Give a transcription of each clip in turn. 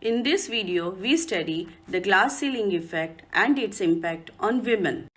In this video, we study the glass ceiling effect and its impact on women.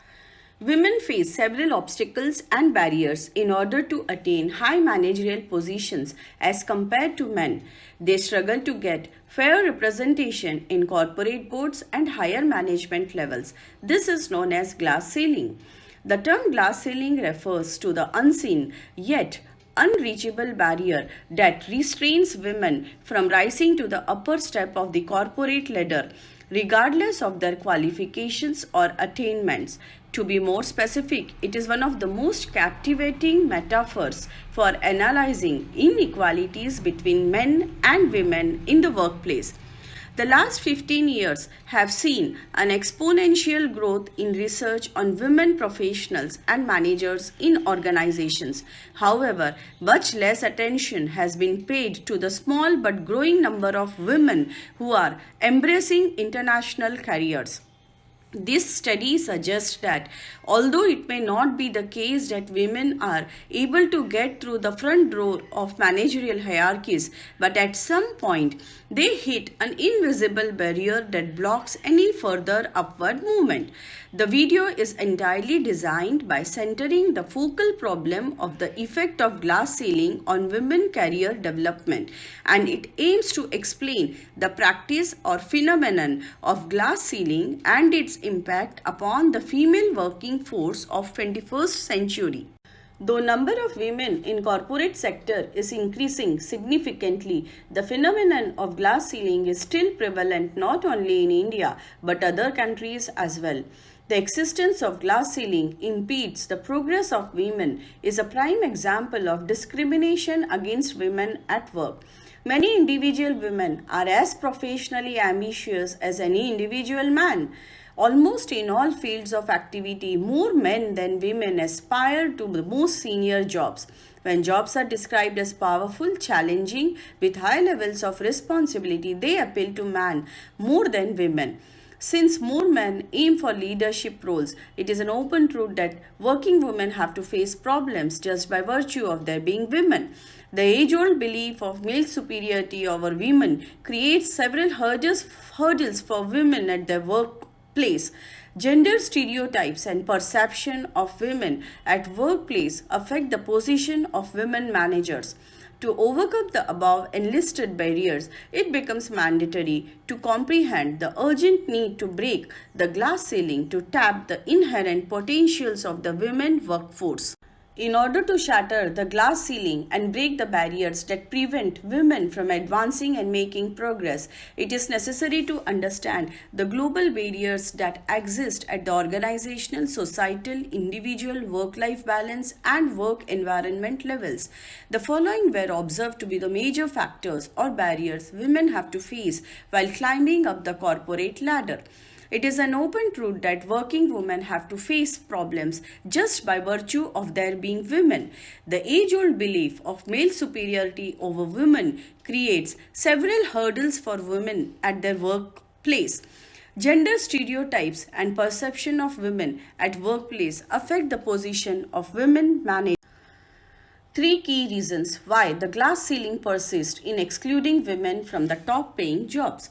Women face several obstacles and barriers in order to attain high managerial positions as compared to men. They struggle to get fair representation in corporate boards and higher management levels. This is known as glass ceiling. The term glass ceiling refers to the unseen yet unreachable barrier that restrains women from rising to the upper step of the corporate ladder, regardless of their qualifications or attainments. To be more specific, it is one of the most captivating metaphors for analyzing inequalities between men and women in the workplace. The last 15 years have seen an exponential growth in research on women professionals and managers in organizations. However, much less attention has been paid to the small but growing number of women who are embracing international careers. This study suggests that although it may not be the case that women are able to get through the front door of managerial hierarchies, but at some point they hit an invisible barrier that blocks any further upward movement. The video is entirely designed by centering the focal problem of the effect of glass ceiling on women career development, and it aims to explain the practice or phenomenon of glass ceiling and its impact upon the female working force of 21st century. Though number of women in corporate sector is increasing significantly, the phenomenon of glass ceiling is still prevalent not only in India but other countries as well. The existence of glass ceiling impedes the progress of women is a prime example of discrimination against women at work. Many individual women are as professionally ambitious as any individual man. Almost in all fields of activity, more men than women aspire to the most senior jobs. When jobs are described as powerful, challenging, with high levels of responsibility, they appeal to men more than women. Since more men aim for leadership roles, it is an open truth that working women have to face problems just by virtue of their being women. The age-old belief of male superiority over women creates several hurdles for women at their workplace. Gender stereotypes and perception of women at workplace affect the position of women managers. To overcome the above enlisted barriers, it becomes mandatory to comprehend the urgent need to break the glass ceiling to tap the inherent potentials of the women workforce. In order to shatter the glass ceiling and break the barriers that prevent women from advancing and making progress, it is necessary to understand the global barriers that exist at the organizational, societal, individual, work-life balance and work environment levels. The following were observed to be the major factors or barriers women have to face while climbing up the corporate ladder. It is an open truth that working women have to face problems just by virtue of their being women. The age-old belief of male superiority over women creates several hurdles for women at their workplace. Gender stereotypes and perception of women at workplace affect the position of women managers. Three key reasons why the glass ceiling persists in excluding women from the top paying jobs.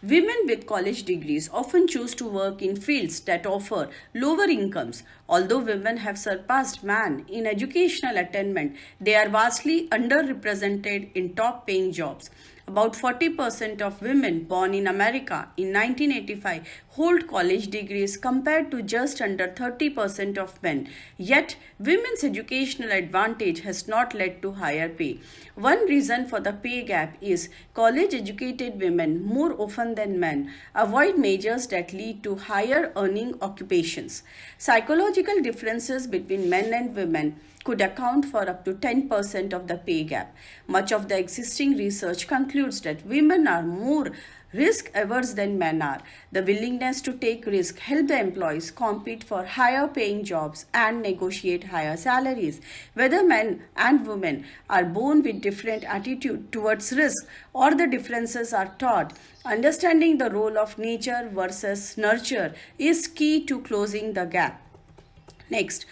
Women with college degrees often choose to work in fields that offer lower incomes. Although women have surpassed men in educational attainment, they are vastly underrepresented in top paying jobs. About 40% of women born in America in 1985 hold college degrees compared to just under 30% of men. Yet, women's educational advantage has not led to higher pay. One reason for the pay gap is college-educated women, more often than men, avoid majors that lead to higher earning occupations. Psychological differences between men and women could account for up to 10% of the pay gap. Much of the existing research concludes that women are more risk averse than men are. The willingness to take risk help the employees compete for higher paying jobs and negotiate higher salaries. Whether men and women are born with different attitude towards risk or the differences are taught, understanding the role of nature versus nurture is key to closing the gap. Next,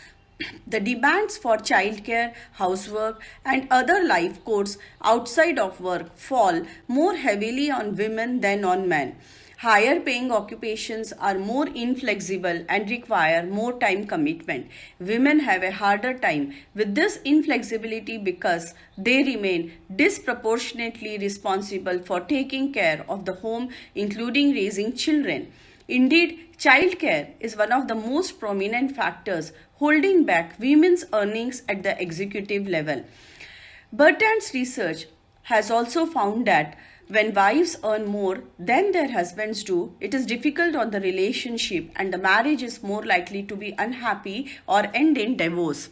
The demands for childcare, housework, and other life chores outside of work fall more heavily on women than on men. Higher paying occupations are more inflexible and require more time commitment. Women have a harder time with this inflexibility because they remain disproportionately responsible for taking care of the home, including raising children. Indeed, childcare is one of the most prominent factors holding back women's earnings at the executive level. Bertrand's research has also found that when wives earn more than their husbands do, it is difficult on the relationship and the marriage is more likely to be unhappy or end in divorce.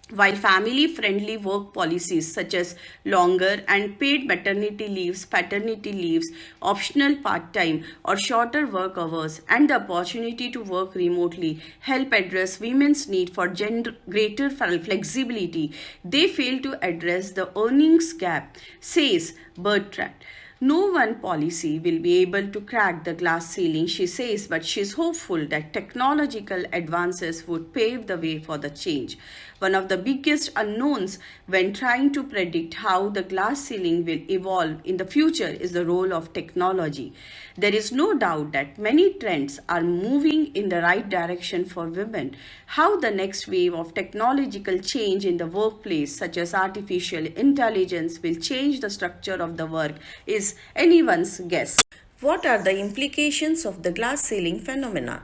While family friendly work policies such as longer and paid maternity leaves, paternity leaves, optional part time or shorter work hours, and the opportunity to work remotely help address women's need for greater flexibility, they fail to address the earnings gap, says Bertrand. No one policy will be able to crack the glass ceiling, she says, but she is hopeful that technological advances would pave the way for the change. One of the biggest unknowns when trying to predict how the glass ceiling will evolve in the future is the role of technology. There is no doubt that many trends are moving in the right direction for women. How the next wave of technological change in the workplace, such as artificial intelligence, will change the structure of the work is anyone's guess. What are the implications of the glass ceiling phenomenon?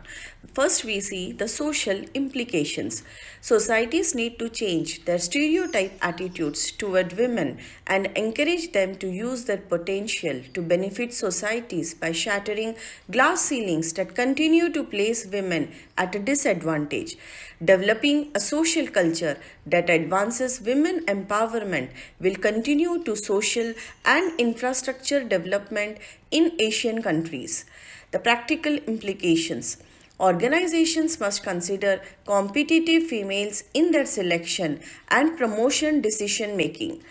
First, we see the social implications. Societies need to change their stereotype attitudes toward women and encourage them to use their potential to benefit societies by shattering glass ceilings that continue to place women at a disadvantage. Developing a social culture that advances women empowerment will continue to social and infrastructure development in Asian countries. The practical implications. Organizations must consider competitive females in their selection and promotion decision making.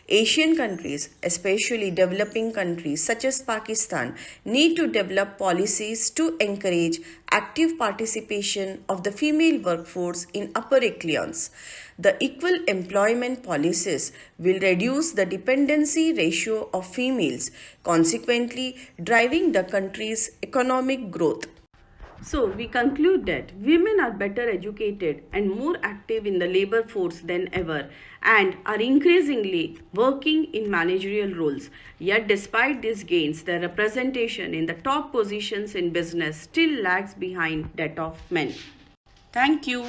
Asian countries, especially developing countries such as Pakistan, need to develop policies to encourage active participation of the female workforce in upper echelons. The equal employment policies will reduce the dependency ratio of females, consequently driving the country's economic growth. So, we conclude that women are better educated and more active in the labor force than ever and are increasingly working in managerial roles. Yet, despite these gains, their representation in the top positions in business still lags behind that of men. Thank you.